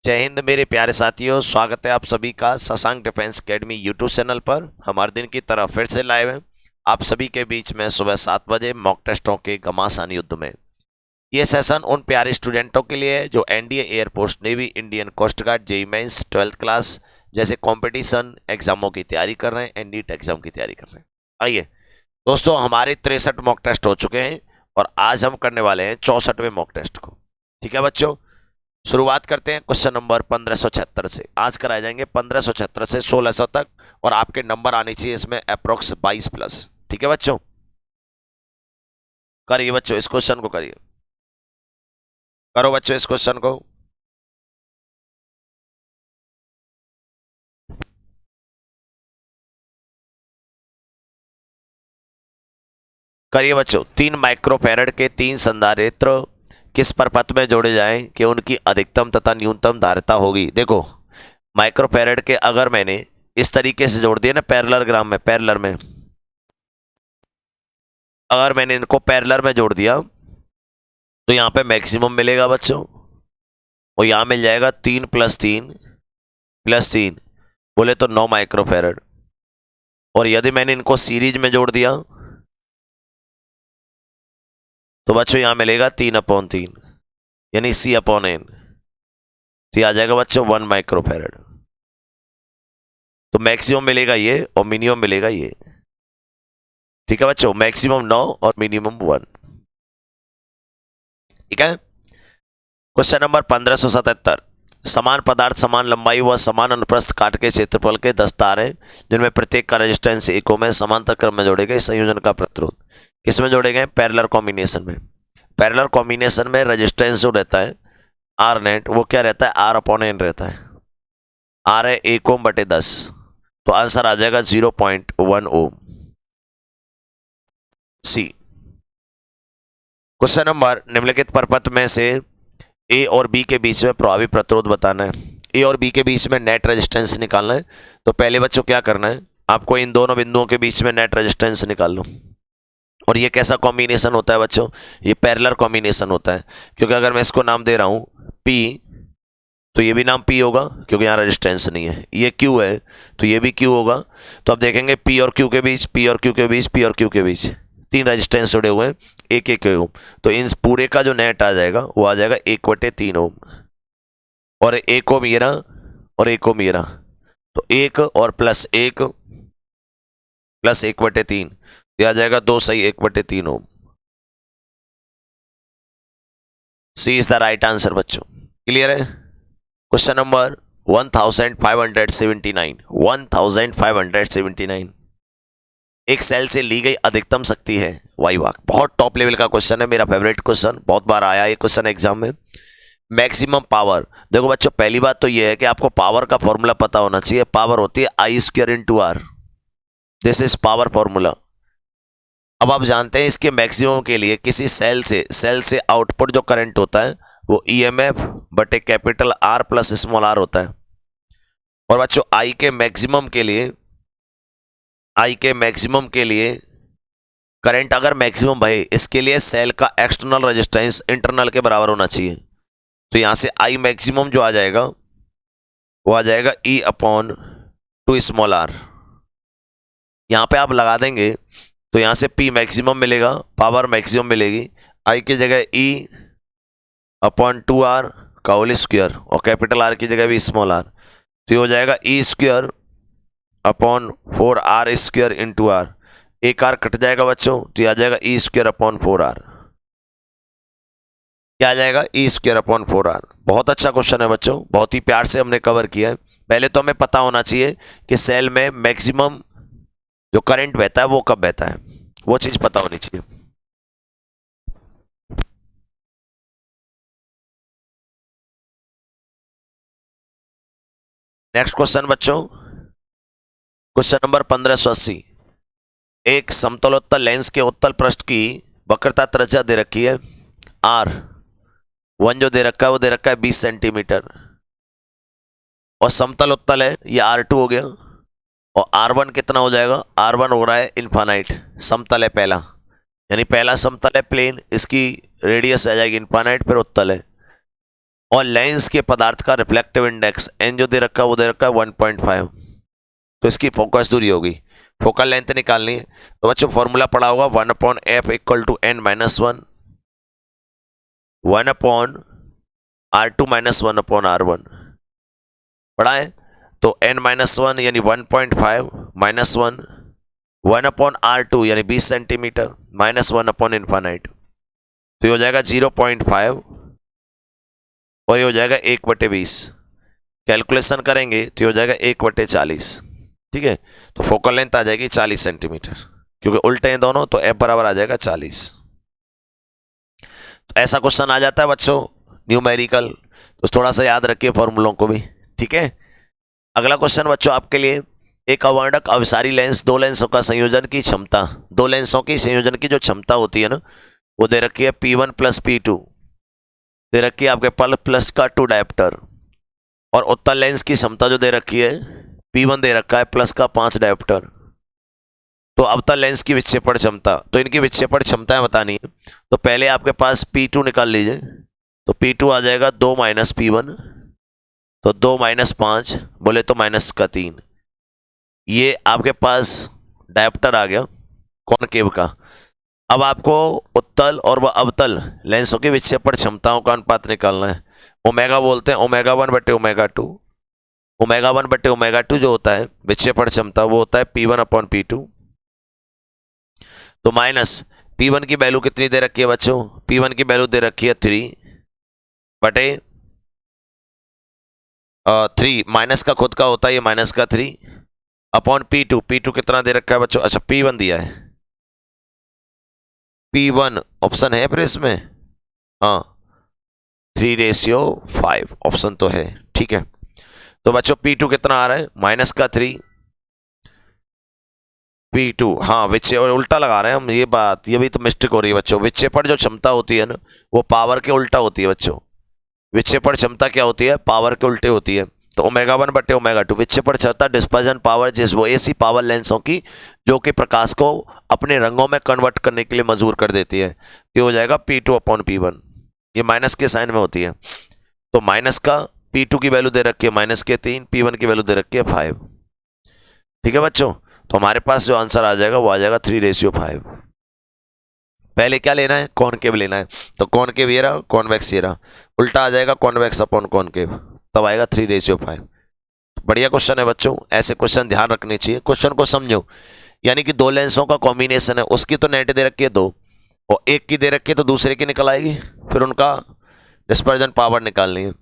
जय हिंद मेरे प्यारे साथियों, स्वागत है आप सभी का Shashank defence academy YouTube channel पर। हमारे दिन की तरह फिर से लाइव है आप सभी के बीच में सुबह 7 बजे मॉक टेस्टों के घमासान युद्ध में। ये सेशन उन प्यारे स्टूडेंटों के लिए है जो NDA, air force, navy, Indian coast guard, JEE mains, 12th class जैसे कंपटीशन एग्जामों की तैयारी कर रहे हैं एंड नीट एग्जाम की तैयारी कर रहे हैं। आइए दोस्तों, हमारे 63 मॉक टेस्ट हो चुके हैं और आज हम करने वाले हैं 64वें मॉक टेस्ट को। ठीक है बच्चों, शुरुआत करते हैं क्वेश्चन नंबर 1576 से। आज कराए जाएंगे 1576 से 1600 तक और आपके नंबर आने चाहिए इसमें अप्रोक्स 22 प्लस। ठीक है बच्चों, करिए बच्चों इस क्वेश्चन को, करिए, करो बच्चों इस क्वेश्चन को। करिए बच्चों, 3 माइक्रोफैरड के 3 संधारित्र किस परपथ में जोड़े जाएं कि उनकी अधिकतम तथा न्यूनतम धारिता होगी। देखो, माइक्रोफैरड के अगर मैंने इस तरीके से जोड़ दिया ना पैरेललोग्राम में, पैरेलल में, अगर मैंने इनको पैरेलल में जोड़ दिया तो यहां पे मैक्सिमम मिलेगा बच्चों, और यहां मिल जाएगा 3 + 3 + 3 बोले तो 9 माइक्रोफैरड। और यदि मैंने इनको सीरीज में जोड़ दिया तो बच्चों यहां मिलेगा 3/3 यानी C/N। तो आ जाएगा बच्चों 1 माइक्रोफैरड। तो मैक्सिमम मिलेगा ये और मिनिमम मिलेगा ये। ठीक है बच्चों, मैक्सिमम 9 और मिनिमम 1। ठीक है, क्वेश्चन नंबर 1577। समान पदार्थ, समान लंबाई व समान अनुप्रस्थ काट के क्षेत्रफल के 10 तार हैं जिनमें प्रत्येक का रेजिस्टेंस एकम में समांतर क्रम में जोड़े गए संयोजन का प्रतिरोध किसमें जोड़े गए? पैरेलल कॉम्बिनेशन में। पैरेलल कॉम्बिनेशन में रेजिस्टेंस जो रहता है आर नेट, वो क्या रहता है? R/N रहता है। आर है 1 ओम बटे 10, तो आंसर आ जाएगा 0.1 ओम। सी। क्वेश्चन नंबर, निम्नलिखित परपथ में से ए और बी के बीच में प्रभावी प्रतिरोध बताना है। ए और बी के बीच में नेट रेजिस्टेंस निकालना है। तो पहले बच्चों क्या करना है, आपको इन दोनों बिंदुओं के बीच में नेट रेजिस्टेंस निकाल लो। और ये कैसा कॉम्बिनेशन होता है बच्चों? ये पैरेलल कॉम्बिनेशन होता है, क्योंकि अगर मैं इसको नाम दे रहा हूं P तो ये भी नाम P होगा क्योंकि यहाँ रेजिस्टेंस नहीं है। ये Q है तो ये भी Q होगा। तो अब देखेंगे P और Q के बीच, P और Q के बीच, P और Q के बीच 3 रेजिस्टेंस जुड़े हुए हैं, 1 ओम। तो इन पूरे का जो नेट आ जाएगा वो आ जाएगा 1/3 ओम। और 1 ओम ये रहा और 1 ओम ये रहा, तो 1 और +1 + 1/3 ये आ जाएगा 2 सही 1/3 ओम। सी इज द राइट आंसर बच्चों। क्लियर है? Question number 1579। 1579 एक सेल से ली गई अधिकतम शक्ति है वाई वाक। बहुत टॉप लेवल का क्वेश्चन है, मेरा फेवरेट क्वेश्चन, बहुत बार आया ये क्वेश्चन एग्जाम में। मैक्सिमम पावर, देखो बच्चों पहली बात तो ये है कि आपको पावर का फॉर्मूला पता होना चाहिए। पावर होती है I² × R, this is power formula. अब आप जानते हैं इसके मैक्सिमम के लिए किसी सेल से आउटपुट जो करंट होता है वो EMF बटे कैपिटल R + स्मॉल r होता है। और बच्चों I के मैक्सिमम के लिए करंट अगर मैक्सिमम भाई, इसके लिए सेल का एक्सटर्नल रेजिस्टेंस इंटरनल के बराबर होना चाहिए। तो यहां से I मैक्सिमम जो आ जाएगा वो आ जाएगा E/2 स्मॉल r। यहां पे आप लगा देंगे तो यहां से P मैक्सिमम मिलेगा, पावर मैक्सिमम मिलेगी। I की जगह E/2r का होल स्क्वायर और कैपिटल R की जगह भी स्मॉल r, तो ये हो जाएगा E² / 4r² × r। एक r कट जाएगा बच्चों तो ये आ जाएगा E² / 4r। क्या आ जाएगा? E² / 4r। बहुत अच्छा क्वेश्चन है बच्चों, बहुत ही प्यार से हमने कवर किया है। पहले तो हमें पता होना चाहिए कि सेल में मैक्सिमम जो करंट बहता है वो कब बहता है, वो चीज पता होनी चाहिए। नेक्स्ट क्वेश्चन बच्चों, क्वेश्चन नंबर 1580। एक समतलोत्तल लेंस के उत्तल पृष्ठ की वक्रता त्रिज्या दे रखी है R1, जो दे रखा है वो दे रखा है 20 सेंटीमीटर, और समतल उत्तल है ये R2 हो गया। और R1 कितना हो जाएगा? R1 हो रहा है इनफाइनाइट, समतल है पहला, यानी पहला समतल है प्लेन, इसकी रेडियस आ जाएगी इनफाइनाइट, फिर उत्तल है। और लेंस के पदार्थ का रिफ्लेक्टिव इंडेक्स एन जो दे रखा है वो दे रखा है 1.5, तो इसकी फोकस दूरी होगी, फोकल लेंथ निकालनी है। तो बच्चों फॉर्मूला पढ़ा होगा 1/f equal to n minus 1, 1/r2 minus 1/r1 पढ़ा है। तो n माइनस 1 यानी 1.5 माइनस 1, 1/r2 यानी 20 सेंटीमीटर माइनस 1/इन्फानाइट, तो ये हो जाएगा 0.5 और ये हो जाएगा 1/20। कैलकुलेशन करेंगे तो ये हो जाएगा 1/40, ठीक है। तो फोकल लेंथ आ जाएगी 40 सेंटीमीटर, क्योंकि उल्टे हैं दोनों, तो f बराबर आ जाएगा 40। तो ऐसा क्वेश्चन आ जाता है बच्चों न्यूमेरिकल, तो थोड़ा सा याद रखिए फॉर्मूलों को भी, ठीक है। अगला क्वेश्चन बच्चों आपके लिए, एक अवर्णक अभिसारी लेंस दो लेंसों का संयोजन की क्षमता, दो लेंसों की संयोजन की जो क्षमता होती है ना, वो दे रखी है P1 प्लस P2, दे रखी है आपके पास प्लस का 2 डायोप्टर, और उत्तल लेंस की क्षमता जो दे रखी है P1 दे रखा है प्लस का 5 डायोप्टर। तो अवतल लेंस की विक्षेपण क्षमता, तो इनकी विक्षेपण क्षमताएं बतानी है। तो पहले आपके पास P2 निकाल लीजिए, तो P2 आ जाएगा 2 माइनस P1, तो 2 माइनस 5 बोले तो माइनस का 3, ये आपके पास डायोप्टर आ गया कॉनकेव का। अब आपको उत्तल और वह अवतल लेंसों की विक्षेपण क्षमताओं का अनुपात निकालना है। ओमेगा बोलते हैं ω1/ω2, ω1/ω2 जो होता है विक्षेपण क्षमता वो होता है P1/P2। तो माइनस P1 की वैल्यू कितनी दे रखी है बच्चों, P1 की वैल्यू दे रखी है 3 माइनस का खुद का होता है ये माइनस का 3 अपॉन P2, P2 कितना दे रखा है बच्चों, अच्छा P1 दिया है, P1 ऑप्शन है फिर इसमें, हाँ 3:5 ऑप्शन तो है, ठीक है। तो बच्चों P2 कितना आ रहा है माइनस का 3, P2 हाँ विक्षेपण उल्टा लगा रहे हैं हम, ये बात ये भी तो मिस्टेक हो रही है बच्चों। विक्षेपण जो क्षमता होती है ना वो पावर के उल्टा होती है बच्चों, विक्षेपण क्षमता क्या होती है, पावर के उल्टे होती है। तो ω1/ω2 विक्षेपण क्षमता डिस्पर्जन पावर, जिस वो ऐसी पावर लेंसों की जो कि प्रकाश को अपने रंगों में कन्वर्ट करने के लिए मजबूर कर देती है, ये हो जाएगा P2/P1, ये माइनस के साइन में होती है। तो माइनस का P2 की वैल्यू दे रखी है माइनस के 3, P1 की वैल्यू दे रखी है 5, ठीक है बच्चों। तो हमारे पास जो आंसर आ जाएगा वो आ जाएगा 3:5। पहले क्या लेना है, कॉनकेव लेना है, तो कॉनकेव ये रहा, कॉन्वेक्स ये रहा, उल्टा आ जाएगा कॉन्वेक्स अपॉन कॉनकेव, तब आएगा 3:5। बढ़िया क्वेश्चन है बच्चों, ऐसे क्वेश्चन ध्यान रखने चाहिए, क्वेश्चन को समझो। यानी कि दो लेंसों का कॉम्बिनेशन है, उसकी तो नेट दे रखी है 2 और एक की दे रखी है तो दूसरे की निकल आएगी, फिर उनका डिस्पर्जन पावर निकालनी है।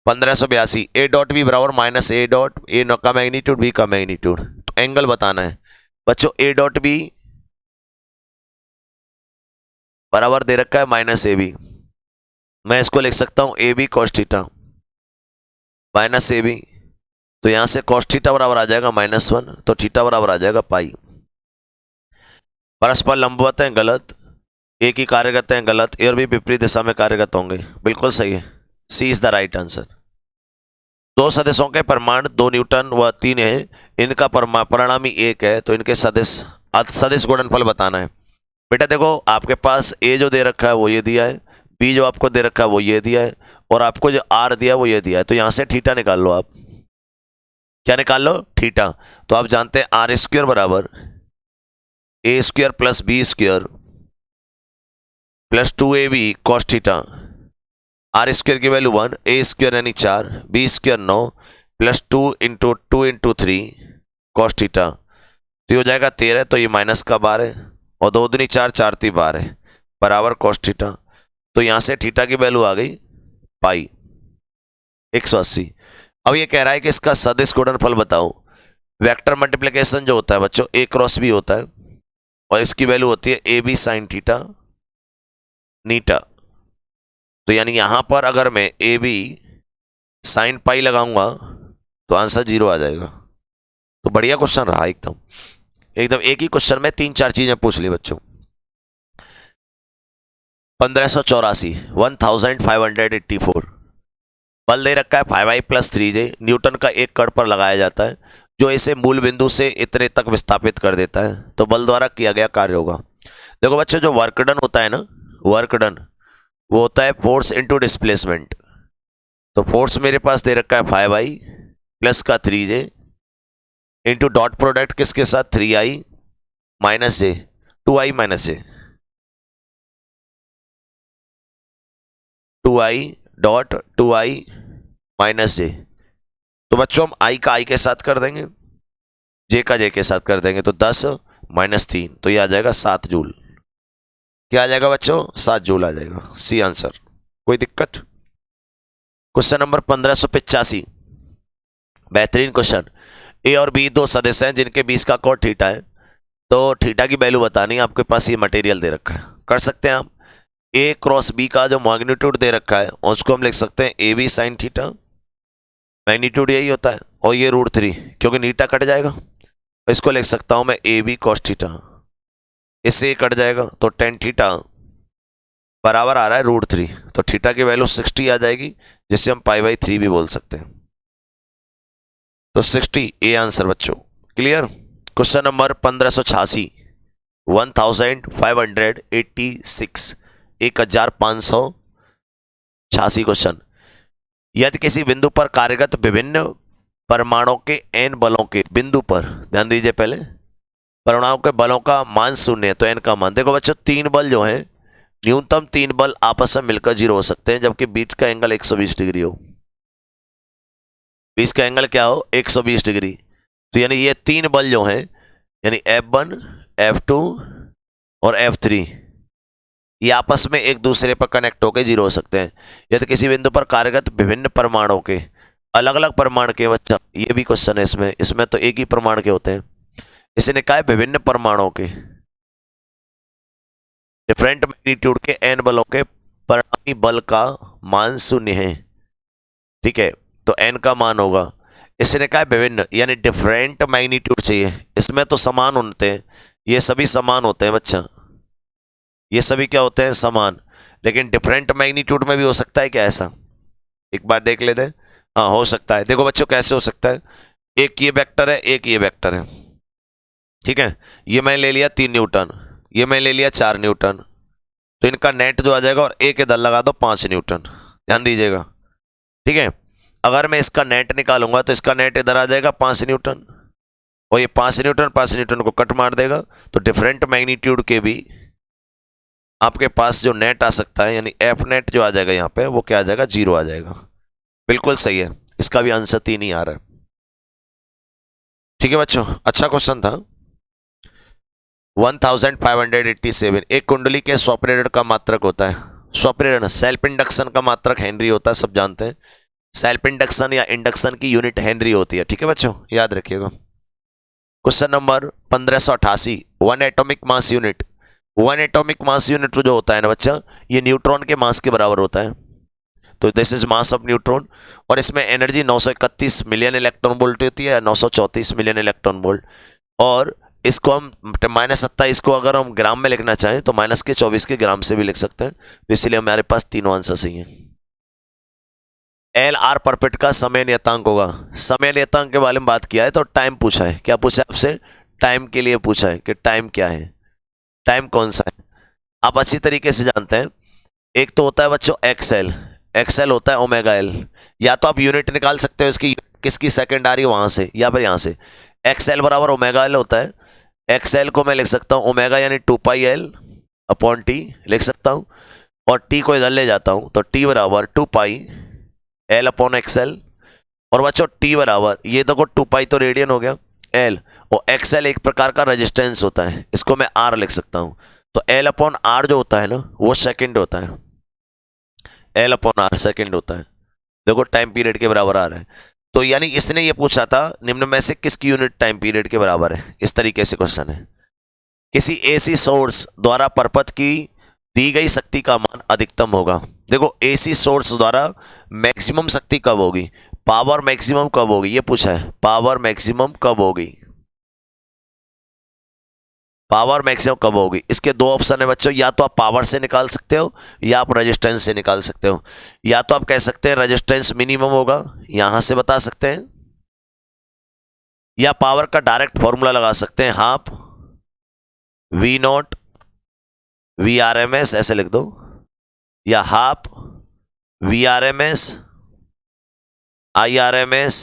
1582 A डॉट बी बराबर माइनस A डॉट, ए का मैग्नीट्यूड बी का मैग्नीट्यूड, तो एंगल बताना है बच्चों। A डॉट बी बराबर दे रखा है माइनस AB, मैं इसको लिख सकता हूं AB cos theta minus AB, तो यहां से cos थीटा बराबर आ जाएगा -1, तो थीटा बराबर आ जाएगा पाई। परस्पर लंबवत हैं गलत, एक ही कार्यरत हैं गलत, ए और बी विपरीत दिशा में कार्यरत होंगे, बिल्कुल सही है, सी इज द राइट आंसर। दो सदिशों के परिमाण 2 न्यूटन व 3 है, इनका परिणामी 1 है, तो इनके सदिश गुणनफल बताना है। बेटा देखो आपके पास ए जो दे रखा है वो ये दिया है, बी जो आपको दे रखा है वो ये दिया है, और आपको जो आर दिया है वो ये दिया है, तो यहां से थीटा निकाल लो आप, क्या निकाल लो, थीटा। तो आप जानते हैं R² बराबर A² plus B² plus 2AB cos theta, R² की वैल्यू 1, A² यानी 4, B² 9 प्लस 2 × 3 cos थीटा, तो ये हो जाएगा 13, तो ये माइनस का 12 और 2 दूनी 4, 4 × 3 12 बराबर cos थीटा। तो यहां से थीटा की वैल्यू आ गई पाई 180। अब ये कह रहा है कि इसका सदिश गुणनफल बताओ। वेक्टर मल्टीप्लिकेशन जो होता है बच्चों A क्रॉस B होता है, और इसकी वैल्यू होती है AB sin थीटा नीटा, तो यानी यहां पर अगर मैं AB sin पाई लगाऊंगा तो आंसर 0 आ जाएगा। तो बढ़िया क्वेश्चन रहा, एकदम एक ही क्वेश्चन में 3-4 चीजें पूछ ली बच्चों। 1584 1584 बल दे रखा है 5I + 3J न्यूटन का एक कण पर लगाया जाता है, जो इसे मूल बिंदु से इतने तक विस्थापित कर देता है, तो बल द्वारा किया गया कार्य होगा। देखो बच्चों जो वर्क डन होता है ना, वर्क डन वो होता है फोर्स इनटू डिस्प्लेसमेंट, तो फोर्स मेरे पास दे रखा है 5i प्लस का 3j इंटू डॉट प्रोडक्ट किसके साथ 3i माइनस जे 2i माइनस जे 2i डॉट 2i माइनस जे। तो बच्चों हम i का i के साथ कर देंगे, j का j के साथ कर देंगे, तो 10 माइनस 3 तो ये आ जाएगा 7 जूल। क्या आ जाएगा बच्चों? 7 जूल आ जाएगा। C answer. कोई दिक्कत? क्वेश्चन नंबर 1585, बेहतरीन क्वेश्चन। ए और बी दो सदस्य हैं जिनके बीच का कोण थीटा है, तो थीटा की वैल्यू बतानी है। आपके पास ये मटेरियल दे रखा है, कर सकते हैं आप। ए क्रॉस बी का जो मैग्नीट्यूड दे रखा है उसको हम लिख सकते हैं A B sine theta, magnitude यही होता है, और ये √3 क्योंकि नीटा कट जाएगा, इसको लिख सकता हूं मैं ए बी कॉस थीटा, इससे ये कट जाएगा तो टेन थीटा बराबर आ रहा है √3, तो थीटा की वैल्यू 60 आ जाएगी, जिससे हम π/3 भी बोल सकते हैं। तो 60 ए आंसर बच्चों। क्लियर? Question number 1586, 1586 1586 question. यदि किसी बिंदु पर कार्यरत विभिन्न परमाणुओं के n बलों के बिंदु पर, ध्यान दीजिए पहले, परमाणुओं के बलों का मान शून्य है तो n का मान, देखो बच्चों तीन बल जो है, न्यूनतम तीन बल आपस में मिलकर 0 हो सकते हैं, जबकि बीच का एंगल 120 डिग्री हो। बीच का एंगल क्या हो? 120 डिग्री। तो यानी ये तीन बल जो हैं, यानी F1, F2 और F3, ये आपस में एक दूसरे पर कनेक्ट होकर 0 हो सकते हैं। यदि किसी बिंदु पर कार्यरत विभिन्न परमाणुओं के, अलग अलग परमाणु के, बच्चा ये भी क्वेश्चन है इसमें तो एक ही परमाणु के होते हैं, इसने कहा है विभिन्न परमाणुओं के, डिफरेंट मैग्नीट्यूड के n बलों के परिणामी बल का मान शून्य है। ठीक है, तो n का मान होगा, इसने कहा है विभिन्न यानी डिफरेंट मैग्नीट्यूड चाहिए, इसमें तो समान होते हैं, ये सभी समान होते हैं बच्चा, ये सभी क्या होते हैं? समान। लेकिन डिफरेंट मैग्नीट्यूड में भी हो सकता है क्या ऐसा? एक बार देख लेते हैं। हाँ हो सकता है। देखो बच्चों कैसे हो सकता है, एक ये वेक्टर है, एक ये वेक्टर है, ठीक है, ये मैं ले लिया 3 न्यूटन, ये मैं ले लिया 4 न्यूटन, तो इनका नेट जो आ जाएगा, और एक इधर लगा दो 5 न्यूटन, ध्यान दीजिएगा। ठीक है, अगर मैं इसका नेट निकालूंगा तो इसका नेट इधर आ जाएगा 5 न्यूटन, और ये 5 न्यूटन को कट मार देगा, तो डिफरेंट मैग्नीट्यूड के भी आपके पास जो नेट आ सकता है, यानी एफ नेट जो आ जाएगा यहाँ पे, वो क्या आ जाएगा? 0 आ जाएगा। बिल्कुल सही है, इसका भी आंसर 3 ही आ रहा है। ठीक है बच्चों, अच्छा क्वेश्चन था। 1587, एक कुंडली के स्वप्रेरण का मात्रक होता है, स्वप्रेरण सेल्फ इंडक्शन का मात्रक हेनरी होता है, सब जानते हैं। सेल्फ इंडक्शन या इंडक्शन की यूनिट हेनरी होती है। ठीक है बच्चों, याद रखिएगा। Question number 1588, one atomic mass unit, one atomic mass unit जो होता है ना बच्चा, ये न्यूट्रॉन के मास के बराबर होता है, तो this is mass of neutron, और इसमें एनर्जी 931 मिलियन इलेक्ट्रॉन वोल्ट होती है, 934 मिलियन इलेक्ट्रॉन वोल्ट, और इसको हम -27 को अगर हम ग्राम में लिखना चाहें तो -24 के ग्राम से भी लिख सकते हैं, तो इसलिए हमारे पास तीनों आंसर सही हैं। LR परपेट का समय नियतांक होगा, समय नियतांक के बारे में बात किया है, तो टाइम पूछा है, क्या पूछा है आपसे? टाइम के लिए पूछा है कि टाइम क्या है, टाइम कौन सा है, आप अच्छी तरीके से जानते हैं। एक तो होता है बच्चों एक्सएल, एक्सएल होता है ओमेगा एल, या तो आप यूनिट निकाल सकते हो इसकी, किसकी सेकंड आ रही है वहां से, या फिर यहां से, एक्सएल बराबर ओमेगा एल होता है। एक्सएल को मैं लिख सकता हूं ओमेगा यानी 2πl/t लिख सकता हूं, और टी को इधर ले जाता हूं तो टी बराबर 2πl/xl, और बच्चों टी बराबर, ये देखो 2π तो रेडियन हो गया, एल, और एक्सएल एक प्रकार का रेजिस्टेंस होता है, इसको मैं आर लिख सकता हूं, तो L/R जो होता है ना वो सेकंड होता है, L/R सेकंड होता है, देखो टाइम पीरियड के बराबर आ रहा है। तो यानी इसने ये पूछा था निम्न में से किसकी यूनिट टाइम पीरियड के बराबर है, इस तरीके से क्वेश्चन है। किसी एसी सोर्स द्वारा परपथ की दी गई शक्ति का मान अधिकतम होगा, देखो एसी सोर्स द्वारा मैक्सिमम शक्ति कब होगी, पावर मैक्सिमम कब होगी, ये पूछा है, पावर मैक्सिमम कब होगी, पावर मैक्सिमम कब होगी। इसके दो ऑप्शन है बच्चों, या तो आप पावर से निकाल सकते हो या आप रेजिस्टेंस से निकाल सकते हो। या तो आप कह सकते हैं रेजिस्टेंस मिनिमम होगा, यहां से बता सकते हैं, या पावर का डायरेक्ट फॉर्मूला लगा सकते हैं, हाफ V0 VRMS ऐसे लिख दो, या half VRMS IRMS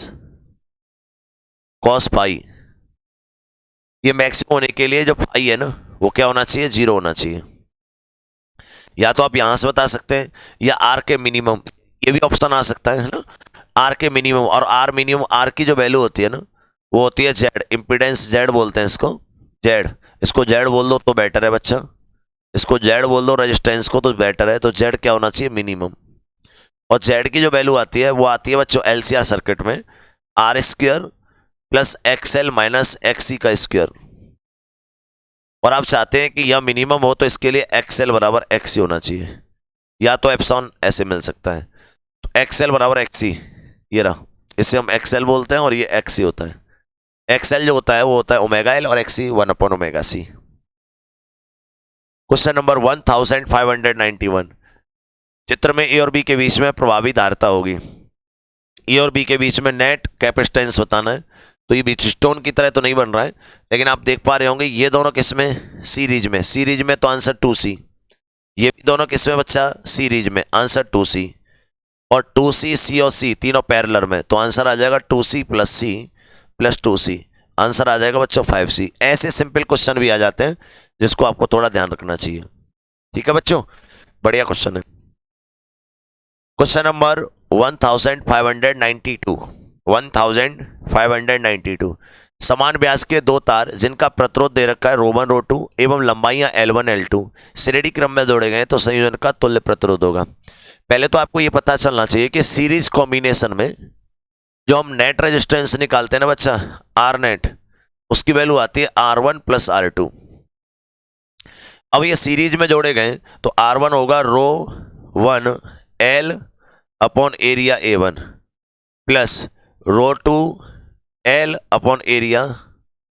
cos phi, ये मैक्सिमम होने के लिए जो फाई है ना वो क्या होना चाहिए, 0 होना चाहिए। या तो आप यहां से बता सकते हैं या आर के मिनिमम, ये भी ऑप्शन आ सकता है ना, आर के मिनिमम। और आर मिनिमम, आर की जो वैल्यू होती है ना वो होती है जेड, इंपिडेंस जेड बोलते हैं इसको, जेड। इसको जेड बोल दो तो बेटर है बच्चा, इसको जेड बोल दो रेजिस्टेंस को तो बेटर है। तो जेड क्या होना चाहिए, मिनिमम। और जेड की जो वैल्यू आती है वो आती है बच्चों एलसीआर सर्किट में R square plus XL minus XC का स्क्वायर। और आप चाहते हैं कि यह मिनिमम हो तो इसके लिए एक्सएल बराबर एक्सी होना चाहिए, या तो एप्सॉन ऐसे मिल सकता है। तो एक्सएल बराबर एक्सी, ये रहा, इसे हम एक्सएल बोलते हैं और ये एक्सी होता है। एक्सएल जो होता है वो होता है ओमेगा एल और एक्सी 1/ओमेगा सी। क्वेश्चन नंबर 1591, चित्र में ए और बी के बीच में प्रभावी धारिता होगी। ए और बी के बीच में नेट कैपेसिटेंस बताना है। तो ये बीच स्टोन की तरह तो नहीं बन रहा है, लेकिन आप देख पा रहे होंगे ये दोनों किसमें, सीरीज में। सीरीज में तो आंसर 2C। ये भी दोनों किसमें बच्चा, सीरीज में, आंसर 2C। और 2C, C और C तीनों पैरेलल में, तो आंसर आ जाएगा 2C + C + 2C, आंसर आ जाएगा बच्चों 5C। ऐसे सिंपल क्वेश्चन भी आ जाते हैं जिसको आपको थोड़ा ध्यान रखना चाहिए। ठीक है बच्चों, बढ़िया क्वेश्चन है। क्वेश्चन नंबर 1592, 1592, समान व्यास के दो तार जिनका प्रतिरोध दे रखा है ρ1 ρ2 एवं लंबाइयां L1 L2 श्रेणी क्रम में जोड़े गए तो संयोजन का तुल्य प्रतिरोध होगा। पहले तो आपको यह पता चलना चाहिए कि सीरीज कॉम्बिनेशन में जो हम नेट रेजिस्टेंस निकालते हैं ना बच्चा, आर नेट, उसकी वैल्यू आती है R1 + R2। अब ये सीरीज में जोड़े गए तो R1 होगा ρ1 L upon area A1 plus ρ2 L upon area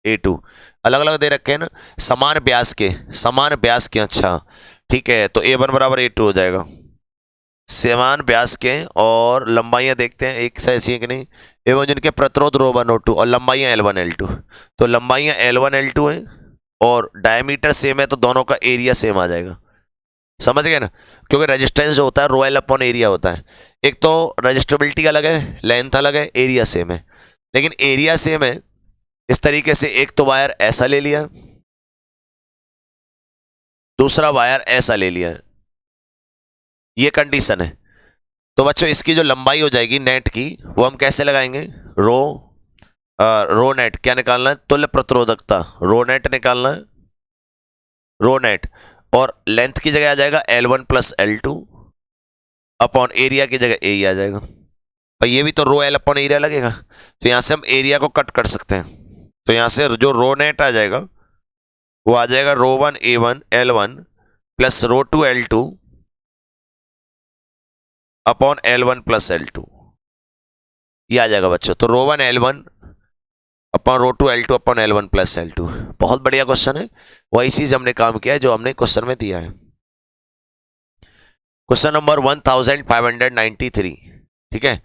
A2। अलग अलग दे रखे हैं ना, समान व्यास के, समान व्यास के। अच्छा ठीक है, तो A1 बराबर A2 हो जाएगा, समान व्यास के। और लंबाइयां देखते हैं एक से ऐसी है कि नहीं, एवं जिनके प्रतिरोध ρ1 ρ2 और लंबाइयां L1 L2। तो लंबाइयां L1 L2 है और डायमीटर सेम है तो दोनों का एरिया सेम आ जाएगा। समझ गए ना, क्योंकि रेजिस्टेंस जो होता है ρL अपॉन एरिया होता है। एक तो रजिस्टेबिलिटी अलग है, लेंथ अलग है, एरिया सेम है। लेकिन एरिया सेम है इस तरीके से, एक तो वायर ऐसा ले लिया, दूसरा वायर ऐसा ले लिया, ये कंडीशन है। तो बच्चों इसकी जो लंबाई हो जाएगी नेट की वो हम कैसे लगाएंगे, रो नेट क्या निकालना है, तुल्य प्रतिरोधकता, रो नेट निकालना है, रो नेट। और लेंथ की जगह आ जाएगा L1 + L2 अपॉन एरिया की जगह ए आ जाएगा। और ये भी तो ρL अपॉन एरिया लगेगा, तो यहां से हम एरिया को कट कर सकते हैं। तो यहां से जो रो नेट आ जाएगा वो आ जाएगा ρ1 A1 L1 plus ρ2 L2 upon L1 + L2, ये आ जाएगा बच्चों। तो ρ1 L1 upon ρ2 L2 upon L1 + L2। बहुत बढ़िया क्वेश्चन है, वही चीज हमने काम किया है जो हमने क्वेश्चन में दिया है। क्वेश्चन नंबर 1593, ठीक है।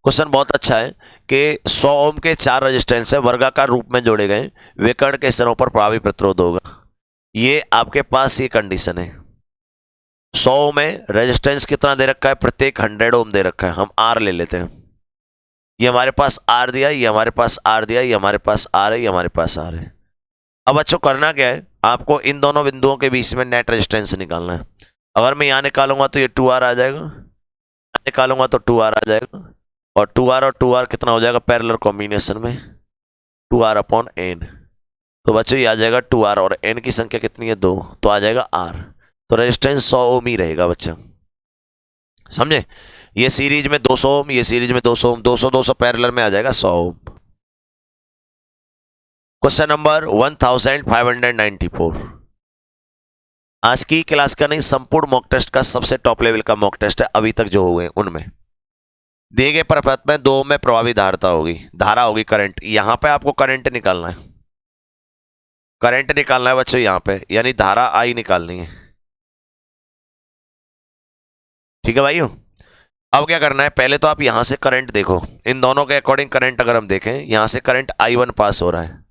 क्वेश्चन बहुत अच्छा है कि 100 ओम के 4 रेजिस्टेंस है वर्गाकार रूप में जोड़े गए, वे कण के स्तरों पर प्रभावी प्रतिरोध होगा। ये आपके पास ये कंडीशन है, 100 ओम है, रेजिस्टेंस कितना दे रखा है, प्रत्येक 100 ओम दे रखा है। हम आर ले लेते हैं, ये हमारे पास आर दिया, ये हमारे पास आर दिया, ये हमारे पास आर है, ये हमारे पास आर है। अब बच्चों करना क्या है, आपको इन दोनों बिंदुओं के बीच में नेट रेजिस्टेंस निकालना है। अगर मैं यहां निकालूंगा तो ये 2R आ जाएगा, निकालूंगा तो 2R आ जाएगा, और 2R और 2R कितना हो जाएगा पैरेलल कॉम्बिनेशन में, 2R अपॉन N। तो बच्चों ये आ जाएगा 2R और N की संख्या कितनी है 2, तो आ जाएगा R। तो रेजिस्टेंस 100 ओम ही रहेगा बच्चा, समझे। ये सीरीज में 200 ओम, ये सीरीज में 200 ओम, 200 200 पैरेलल में आ जाएगा 100 ओम। क्वेश्चन नंबर 1594, आज की क्लास का नहीं संपूर्ण मॉक टेस्ट का सबसे टॉप लेवल का मॉक टेस्ट है अभी तक जो हुए उनमें। दिए गए प्रपत्र में 2 में प्रभावी धारता होगी, धारा होगी करंट। यहां पे आपको करंट निकालना है, करंट निकालना है बच्चों यहां पे, यानी धारा आई निकालनी है। ठीक है भाइयों, अब क्या करना है, पहले तो आप यहां से करंट देखो, इन दोनों के अकॉर्डिंग करंट अगर हम देखें, यहां से करंट I1 पास हो रहा है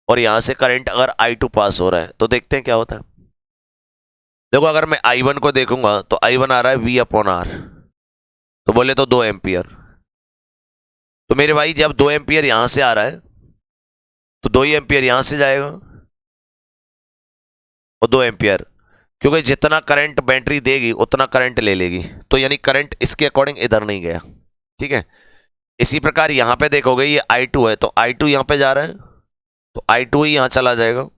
और यहां से करंट अगर I2 पास हो रहा है, तो देखते हैं क्या होता है। देखो अगर मैं I1 को देखूंगा तो I1 आ रहा है V/R, तो बोले तो 2 एम्पियर। तो मेरे भाई जब 2 एम्पियर यहां से आ रहा है तो 2 ही एम्पियर यहां से जाएगा और 2 एम्पियर, क्योंकि जितना करंट बैटरी देगी उतना करंट ले लेगी, तो यानी करंट इसके अकॉर्डिंग इधर नहीं गया। ठीक है, इसी प्रकार यहां पे देखोगे ये I2 है, तो I2 यहां पे जा रहा है, तो I2 ही यहां चला जाएगा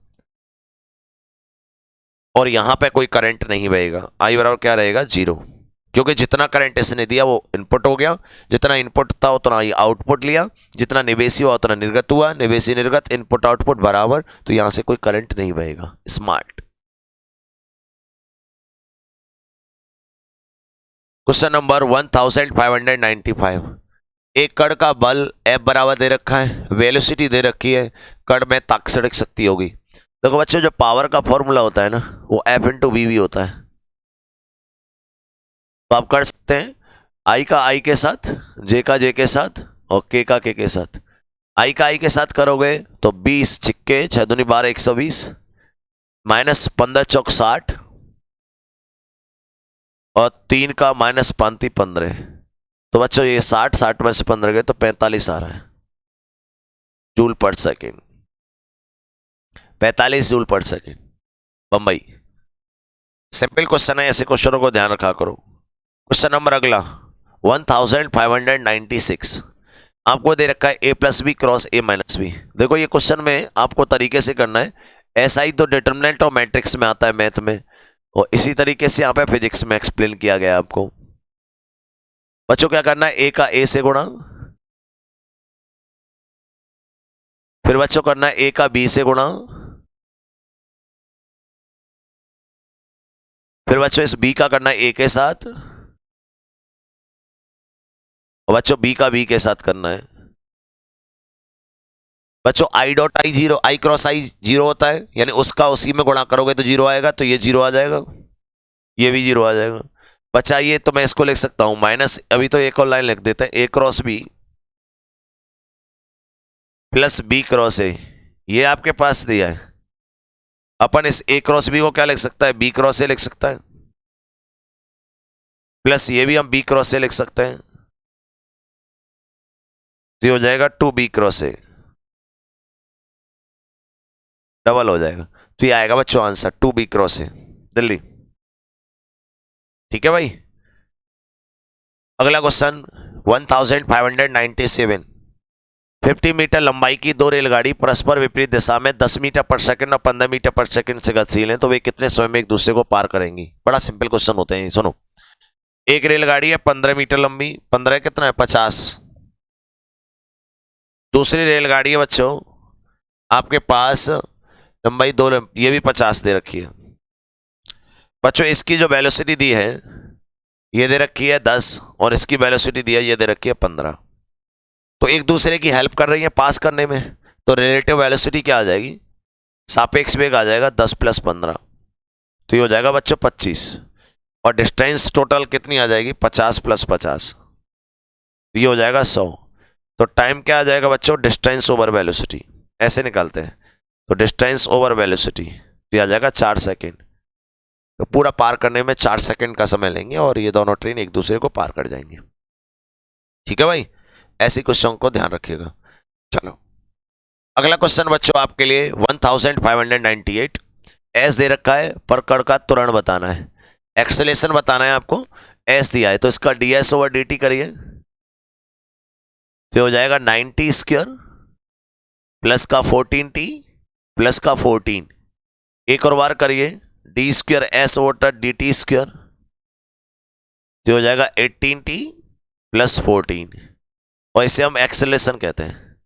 और यहां पे कोई करंट नहीं बहेगा। I बराबर क्या रहेगा, 0, क्योंकि जितना करंट इसने दिया वो इनपुट हो गया, जितना इनपुट था उतना ही आउटपुट लिया, जितना निवेशी हुआ उतना निर्गत हुआ, निवेशी निर्गत इनपुट आउटपुट बराबर, तो यहां से कोई करंट नहीं बहेगा। स्मार्ट। क्वेश्चन नंबर 1595, एक कण का बल F बराबर दे रखा है, वेलोसिटी दे रखी है, कण में तात्क्षणिक शक्ति होगी। देखो बच्चों, जो पावर का फॉर्मूला होता है ना वो F इंटू वी होता है, तो आप कर सकते हैं I का I के साथ, J का J के साथ और K का K के साथ। I का I के साथ करोगे तो 20 छिक्के 6 दूनी 12 120 माइनस 15 चौक 60 और 3 का माइनस 5 15, तो बच्चों ये 60 में से 15 गए तो 45 आ रहा है जूल पर सेकेंड, 45 जूल पर सेकेंड। बंबई। सिंपल क्वेश्चन है, ऐसे क्वेश्चनों को ध्यान रखा करो। क्वेश्चन नंबर अगला 1596, आपको दे रखा है a plus B cross a minus B. देखो ये क्वेश्चन में आपको तरीके से करना है, SI तो डिटर्मिनेंट और मैट्रिक्स में आता है मैथ में, और इसी तरीके से यहाँ पे फिजिक्स में एक्सप्लेन किया गया है आपको। बच्चों क्या करना है, a का a से गुणा, फिर बच्चों करना है a का b से गुणा, फिर बच्चों इस b का करना है a के साथ, और बच्चों b का b के साथ करना है। बच्चों I dot I 0, I cross I 0 होता है, यानी उसका उसी में गुणा करोगे तो 0 आएगा, तो ये 0 आ जाएगा, ये भी 0 आ जाएगा। बच्चा ये तो मैं इसको लिख सकता हूं माइनस, अभी तो एक और लाइन लिख देते हैं, a cross b plus b cross a, ये आपके पास दिया है। अपन इस a क्रॉस b को क्या लिख सकता है, b क्रॉस a लिख सकता है, प्लस ये भी हम b क्रॉस a लिख सकते हैं, तो ये हो जाएगा 2b क्रॉस a, डबल हो जाएगा, तो ये आएगा बच्चों answer 2b cross a, Delhi. ठीक है भाई। अगला क्वेश्चन 1597, 50 मीटर लंबाई की दो रेलगाड़ी परस्पर विपरीत दिशा में 10 मीटर पर सेकंड और 15 मीटर पर सेकंड से गतिशील हैं, तो वे कितने समय में एक दूसरे को पार करेंगी। बड़ा सिंपल क्वेश्चन होते हैं, सुनो। एक रेलगाड़ी है 15 मीटर लंबी, 15 कितना है 50। दूसरी रेलगाड़ी है बच्चों आपके पास लंबाई ये भी 50 दे रखी है। बच्चों इसकी जो वेलोसिटी दी है ये दे रखी है 10 और इसकी वेलोसिटी दी है ये दे रखी है 15, तो एक दूसरे की हेल्प कर रही है पास करने में, तो रिलेटिव वेलोसिटी क्या आ जाएगी, सापेक्ष वेग आ जाएगा 10 प्लस 15, तो ये हो जाएगा बच्चों 25, और डिस्टेंस टोटल कितनी आ जाएगी 50 प्लस 50, ये हो जाएगा 100। तो टाइम क्या आ जाएगा बच्चों, डिस्टेंस ओवर वेलोसिटी, ऐसे निकालते हैं, तो डिस्टेंस ओवर वेलोसिटी ये आ जाएगा 4 सेकेंड, तो पूरा पार करने में 4 सेकेंड का समय लेंगे और ये दोनों ट्रेन एक दूसरे को पार कर जाएंगे। ठीक है भाई, ऐसे क्वेश्चन को ध्यान रखिएगा। चलो अगला क्वेश्चन बच्चों आपके लिए 1598, एस दे रखा है पर कण का त्वरण बताना है, एक्सेलेरेशन बताना है आपको, एस दिया है, तो इसका ds ओवर dt करिए, तो हो जाएगा 90 स्क्वायर प्लस का 14t प्लस का 14, एक और बार करिए, D square S over D T square, तो हो जाएगा 18t प्लस 14, और इसे हम एक्सेलेरेशन कहते हैं,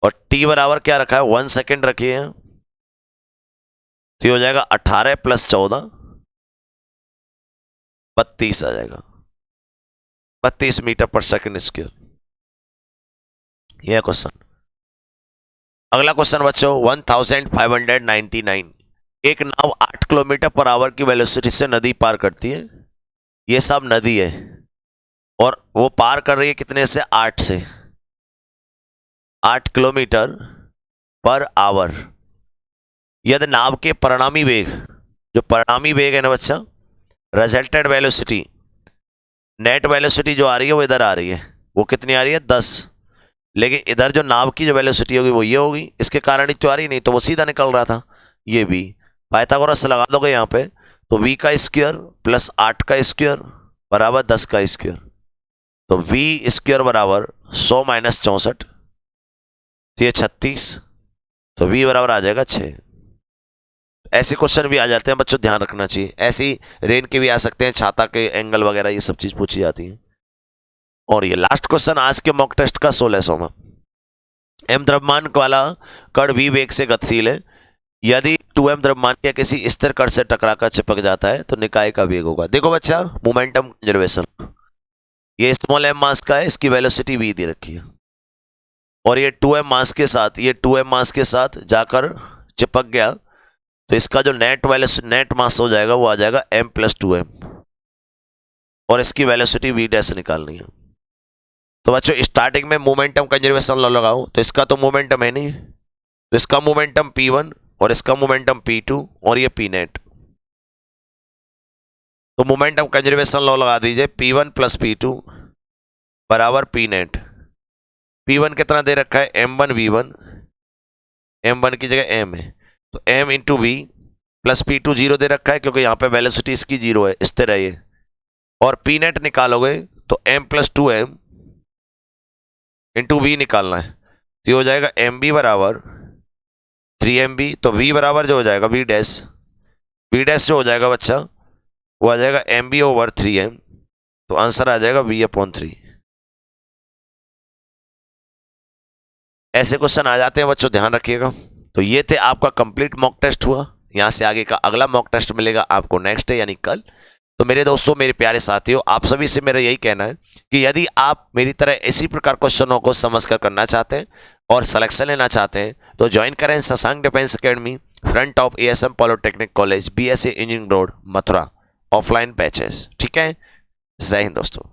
और t बराबर क्या रखा है 1 सेकेंड रखिए, तो हो जाएगा 18 प्लस 14 32 आ जाएगा, 32 मीटर पर सेकेंड स्क्वायर। यह क्वेश्चन। अगला क्वेश्चन बच्चों 1599, एक नाव 8 किलोमीटर पर आवर की वेलोसिटी से नदी पार करती है, ये सब नदी है और वो पार कर रही है कितने से, 8 से, 8 किलोमीटर पर आवर। यदि नाव के परिणामी वेग, जो परिणामी वेग है ना बच्चा, रिजल्टेड वेलोसिटी, नेट वेलोसिटी जो आ रही है वो इधर आ रही है, वो कितनी आ रही है 10, लेकिन इधर जो नाव की जो वेलोसिटी होगी वो ये होगी, इसके कारण ही तो आ रही, नहीं तो वो सीधा निकल रहा था। ये भी पाइथागोरस लगा दोगे यहाँ पे, तो v का स्क्वायर प्लस 8 का स्क्वायर बराबर 10 का स्क्वायर, तो v स्क्वायर बराबर 100 माइनस 64, तो ये 36, तो v बराबर आ जाएगा 6। ऐसे क्वेश्चन भी आ जाते हैं बच्चों, ध्यान रखना चाहिए। ऐसी रेन के भी आ सकते हैं, छाता के एंगल वगैरह ये सब चीज पूछी जाती है। और ये लास्ट क्वेश्चन आज के मॉक टेस्ट का 1600 एम द्रव्यमान वाला कण v वेग से गतिशील है, यदि 2m द्रव्यमान या किसी स्थिर कण से टकराकर चिपक जाता है तो निकाय का वेग होगा। देखो बच्चा, मोमेंटम कंजर्वेशन, ये स्मॉल m मास का है, इसकी वेलोसिटी v दे रखी है, और ये 2m मास के साथ, ये 2m मास के साथ जाकर चिपक गया, तो इसका जो नेट मास हो जाएगा वो आ जाएगा m प्लस 2m, और इसकी वेलोसिटी v डैश निकालनी है। तो बच्चों स्टार्टिंग में मोमेंटम कंजर्वेशन लॉ लगाओ, तो इसका तो मोमेंटम है नहीं, तो इसका मोमेंटम p1 और इसका मोमेंटम p2 और ये p नेट, तो मोमेंटम कंजर्वेशन लॉ लगा दीजिए, p1 प्लस p2 बराबर p नेट। p1 कितना दे रखा है, m1 v1, m1 की जगह m है, तो m into V plus p2 zero दे रखा है क्योंकि यहाँ पे वेलोसिटी इसकी जीरो है, स्थिर है ये, और p नेट निकालोगे तो m plus 2m into we निकालना है, तो ये हो जाएगा mb बराबर 3mb, तो v बराबर जो हो जाएगा v डैश जो हो जाएगा बच्चा वो आ जाएगा mb ओवर 3m, तो आंसर आ जाएगा v/3। ऐसे क्वेश्चन आ जाते हैं बच्चों, ध्यान रखिएगा। तो ये थे आपका कंप्लीट मॉक टेस्ट हुआ, यहां से आगे का अगला मॉक टेस्ट मिलेगा आपको नेक्स्ट डे यानी कल। तो मेरे दोस्तों, मेरे प्यारे साथियों, आप सभी से मेरा यही कहना है कि यदि आप मेरी तरह इसी प्रकार क्वेश्चनों को समझकर करना चाहते हैं और सिलेक्शन लेना चाहते हैं तो ज्वाइन करें Shashank defence academy, front of ASM polytechnic college, BSc engineering road, Mathura, offline batches. ठीक है, जय हिंद दोस्तों।